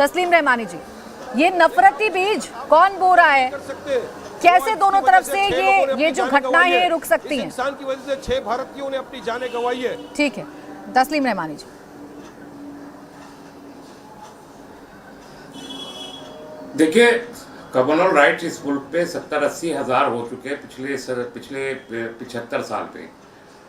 तस्लीम रहमानी जी, ये नफरती बीज कौन बो रहा है? कैसे दोनों तरफ से ये जो घटनाएं हैं रुक सकती हैं? इंसान की वजह से 6 भारतीयों ने अपनी जानें गंवाई है। ठीक है, तस्लीम रहमानी जी। देखिए, कम्युनल राइट्स इस मुल्क पे 70-80 हज़ार हो चुके हैं पिछले 75 साल पे,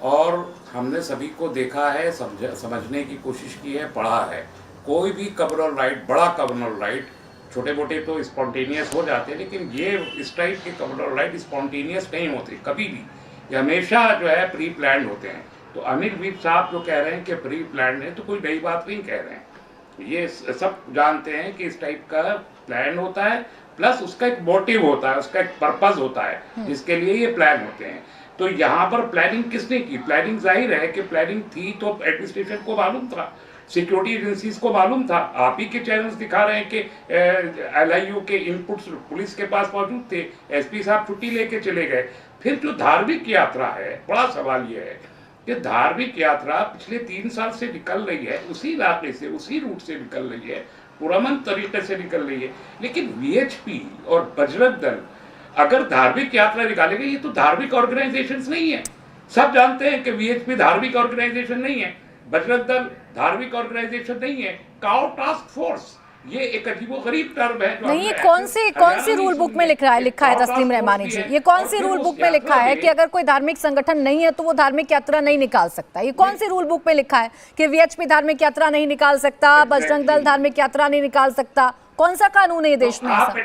और हमने सभी को देखा है, समझने की कोशिश की है, पढ़ा है। कोई भी कम्युनल राइट, बड़ा कम्युनल राइट, छोटे मोटे तो स्पॉन्टेनियस हो जाते हैं, लेकिन ये इस टाइप के कम्युनल राइट स्पॉन्टेनियस नहीं होते कभी भी, ये हमेशा जो है प्री प्लान्ड होते हैं। तो अमीर वीर साहब जो कह रहे हैं कि प्री प्लान्ड है, तो कोई नई बात नहीं कह रहे हैं, ये सब जानते हैं कि इस टाइप का प्लान होता है, प्लस उसका एक मोटिव होता है, उसका एक पर्पस होता है जिसके लिए ये प्लान होते हैं। तो यहाँ पर प्लानिंग किसने की? प्लानिंग जाहिर है कि प्लानिंग थी तो एडमिनिस्ट्रेशन को मालूम था, सिक्योरिटी एजेंसीज को मालूम था। आप ही के चैनल्स दिखा रहे हैं कि LIU के इनपुट्स पुलिस के पास मौजूद थे, SP साहब छुट्टी लेके चले गए। फिर जो धार्मिक यात्रा है, बड़ा सवाल यह है कि धार्मिक यात्रा पिछले 3 साल से निकल रही है, उसी इलाके से, उसी रूट से निकल रही है, पुरअमन तरीके से निकल रही है, लेकिन VHP और बजरंग दल अगर धार्मिक यात्रा निकालेंगे, ये तो धार्मिक ऑर्गेनाइजेशंस नहीं है। सब जानते हैं कि VHP धार्मिक ऑर्गेनाइजेशन नहीं है, बजरंग दल धार्मिक ऑर्गेनाइजेशन नहीं है, काओ टास्क फोर्स ये एक अजीबोगरीब टर्म है। नहीं, ये कौन सी रूल बुक में लिखा है तस्लीम रहमानी जी? ये कौन सी रूल बुक में लिखा है कि अगर कोई धार्मिक संगठन नहीं है तो वो धार्मिक यात्रा नहीं निकाल सकता? ये कौन सी रूल बुक में लिखा है कि VHP धार्मिक यात्रा नहीं निकाल सकता, बजरंग दल धार्मिक यात्रा नहीं निकाल सकता? कौन सा कानून है देश में? आप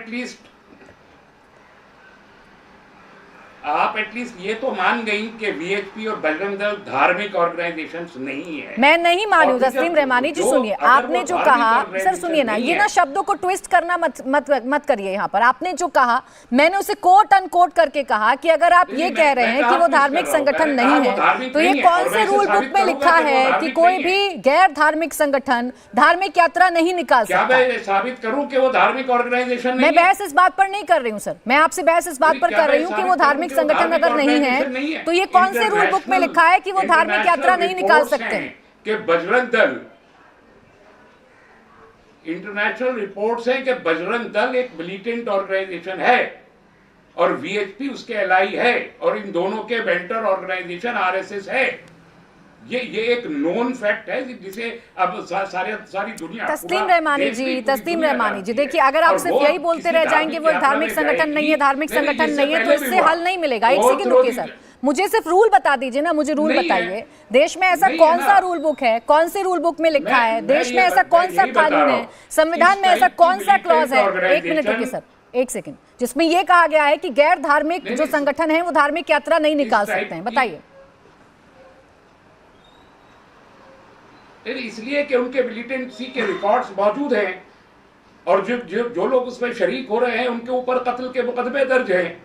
एटलीस्ट ये तो मान गई कि VHP और बजरंग दल धार्मिक ऑर्गेनाइजेशंस नहीं है। मैं नहीं मान रही तस्लीम रहमानी जी, सुनिए, आपने जो कहा, सर सुनिए ना, ये ना शब्दों को ट्विस्ट करना मत करिए यहाँ पर। आपने जो कहा, मैंने उसे कोट अनकोट करके कहा कि अगर आप ये कह रहे हैं कि वो धार्मिक संगठन नहीं है, तो ये कौन से रूल बुक में लिखा है कि कोई भी गैर धार्मिक संगठन धार्मिक यात्रा नहीं निकाल सकता? मैं साबित करूं कि वो धार्मिक ऑर्गेनाइजेशन नहीं है? मैं बहस इस बात पर नहीं कर रही हूँ सर, मैं आपसे बहस इस बात पर कर रही हूँ कि वो धार्मिक संगठन अगर नहीं है तो ये कौन से रूल बुक में लिखा है कि वो धार्मिक यात्रा नहीं निकाल सकते हैं? कि बजरंग दल, इंटरनेशनल रिपोर्ट्स हैं कि बजरंग दल एक मिलिटेंट ऑर्गेनाइजेशन है और VHP उसके एलाई है, और इन दोनों के मेंटर ऑर्गेनाइजेशन RSS है। ये एक नोन फैक्ट है जिसे अब सारी दुनिया। तस्लीम रहमानी जी, देखिए, अगर आप सिर्फ यही बोलते रह जाएंगे वो धार्मिक संगठन नहीं है, धार्मिक संगठन नहीं है, तो इससे हल नहीं मिलेगा। एक सेकंड रुकिए सर, मुझे सिर्फ रूल बता दीजिए ना, मुझे रूल बताइए। देश में ऐसा कौन सा रूल बुक है, कौन सी रूल बुक में लिखा है? देश में ऐसा कौन सा कानून है, संविधान में ऐसा कौन सा क्लॉज है? एक मिनट रुकिए सर, एक सेकंड, जिसमें यह कहा गया है कि गैर धार्मिक जो संगठन है वो धार्मिक यात्रा नहीं निकाल सकते हैं? बताइए। इसलिए कि उनके मिलिटेंसी के रिकॉर्ड्स मौजूद हैं, और जो लोग उसमें शरीक हो रहे हैं उनके ऊपर कत्ल के मुकदमे दर्ज हैं,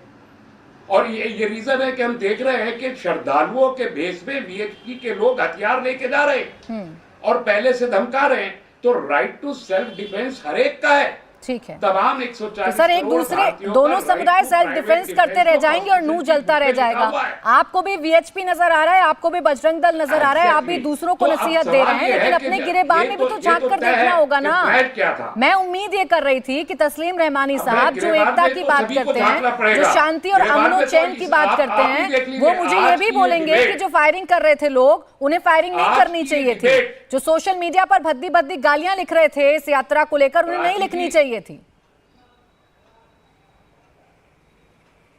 और ये रीजन है कि हम देख रहे हैं कि श्रद्धालुओं के भेष में VHP के लोग हथियार लेके जा रहे हैं और पहले से धमका रहे हैं। तो राइट टू सेल्फ डिफेंस हर एक का है, ठीक है। तमाम 140 तो सर, एक दूसरे दोनों समुदाय सेल्फ डिफेंस करते रह जाएंगे और नू जलता रह जाएगा। आपको भी VHP नजर आ रहा है, आपको भी बजरंग दल नजर आ रहा है, आप भी दूसरों को नसीहत दे रहे हैं, लेकिन अपने गिरेबान में भी तो झांक कर देखना होगा ना। मैं उम्मीद ये कर रही थी कि तस्लीम रहमानी साहब जो एकता की बात करते हैं, जो शांति और अमन चैन की बात करते हैं, वो मुझे ये भी बोलेंगे कि जो फायरिंग कर रहे थे लोग, उन्हें फायरिंग नहीं करनी चाहिए थी। जो सोशल मीडिया पर भद्दी भद्दी गालियां लिख रहे थे इस यात्रा को लेकर, उन्हें नहीं लिखनी चाहिए थी।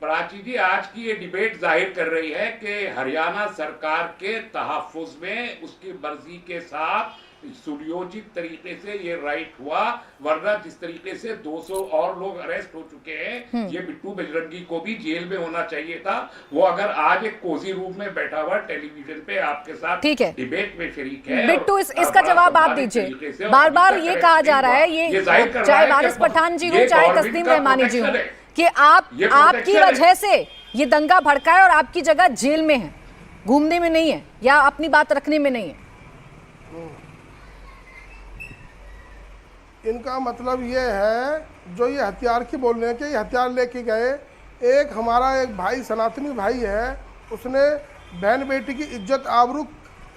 प्राची जी, आज की ये डिबेट जाहिर कर रही है कि हरियाणा सरकार के तहफ्फुज़ में उसकी मर्जी के साथ सुनियोजित तरीके से ये राइट हुआ, वरना जिस तरीके से 200 और लोग अरेस्ट हो चुके हैं, ये बिट्टू बजरंगी को भी जेल में होना चाहिए था। वो अगर आज एक कोजी रूम में बैठा हुआ टेलीविजन पे आपके साथ डिबेट में शरीक है। बिट्टू, इसका जवाब आप दीजिए। बार बार ये कहा जा रहा है, ये चाहे वारिस पठान जी हो चाहे तस्लीम रहमानी जी हो, कि आपकी वजह से ये दंगा भड़का है और आपकी जगह जेल में है, घूमने में नहीं है या अपनी बात रखने में नहीं है। इनका मतलब ये है, जो ये हथियार की बोल रहे हैं कि ये हथियार लेके गए, एक हमारा एक भाई सनातनी भाई है, उसने बहन बेटी की इज्जत आबरू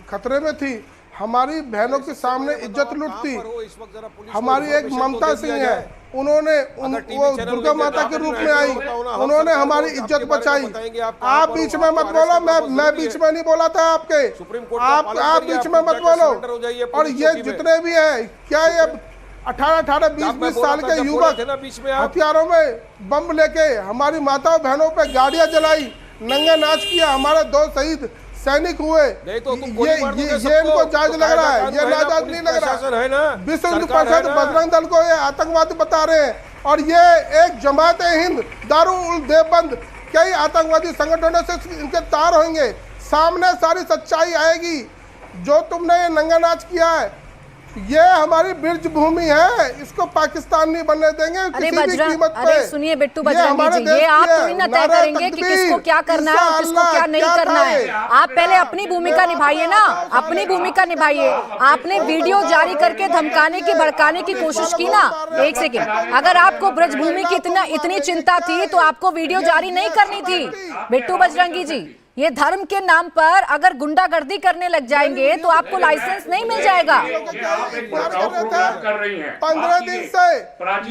खतरे में थी, हमारी बहनों के सामने इज्जत लुटती। कहाँ पर हो इस वक्त जरा पुलिस को हमारी एक information तो ममता दे सिंह दिया है, जाए। उन्होंने अगर टीवी वो चैनल दुर्गा में माता आप के रूप में बैठे आई, हो, बताओ ना, हम उन्होंने सरकार हमारी को इज्जत आपके बारे में बचाई। बताएंगे, आप कहाँ आप पर बीच हो, में आपको मत बोलो, arrest करना बहुत मैं जरूरी बीच है। में नहीं बोला था आपके। सुप्रीम कोर्ट का आप पालन करिए, बीच आप में मत जाकर बोलो। surrender हो जाइए और पुलिस ये चौकी में। जितने भी है, क्या ये 18, 20, जब मैं 20 बोला साल था, के जब बोले युवक थे ना बीच में आप। हथियारों में बम लेके हमारी माताओं बहनों पे गाड़ियां जलाई, नंगा नाच किया, हमारे 2 शहीद सैनिक हुए। नहीं तो तुम ये गोली मार दोगे ये सबको। इनको जायज तो लग रहा है, कायदा ये कानून है ना, नाजायज पुलिस नहीं लग प्रशासन रहा है ना, विश्व हिंदू सरकार है परिषद ना। बजरंग दल को ये आतंकवादी बता रहे हैं, और ये एक जमात हिंद दारुल देवबंद कई आतंकवादी संगठनों से इनके तार होंगे। सामने सारी सच्चाई आएगी। जो तुमने ये नंगा नाच किया है, ये हमारी बिरज भूमि है, इसको पाकिस्तान नहीं बनने देंगे अरे किसी भी कीमत पे। अरे सुनिए बिट्टू ये हमारे बजरंगी जी, देश ये आप की है। थोड़ी ना तय नारा करेंगे कि तकबीर, किसको क्या करना है और किसको क्या नहीं करना है। आप पहले अपनी भूमिका निभाइए ना, अपनी भूमिका निभाइए। आपने वीडियो जारी करके धमकाने की, भड़काने की कोशिश की ना। एक सेकेंड, अगर आपको ब्रजभूमि की इतनी चिंता थी तो आपको वीडियो जारी नहीं करनी थी। बिट्टू बजरंगी जी, ये धर्म के नाम पर अगर गुंडागर्दी करने लग जाएंगे तो आपको लाइसेंस नहीं मिल जाएगा। आप एक भड़काऊ प्रोग्राम कर रही हैं। 15 दिन से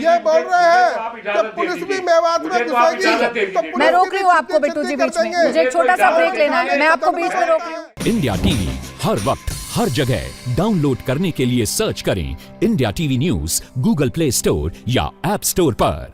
ये बोल रहे हैं कि पुलिस भी मेवात में घुसेगी, तो पुलिस मैं रोक की रही हूँ आपको बिट्टू जी बीच में, मुझे एक छोटा सा ब्रेक लेना है, मैं आपको बीच में रोक रही हूँ। इंडिया टीवी हर वक्त हर जगह डाउनलोड करने के लिए सर्च करें India TV news Google play store या ऐप स्टोर पर।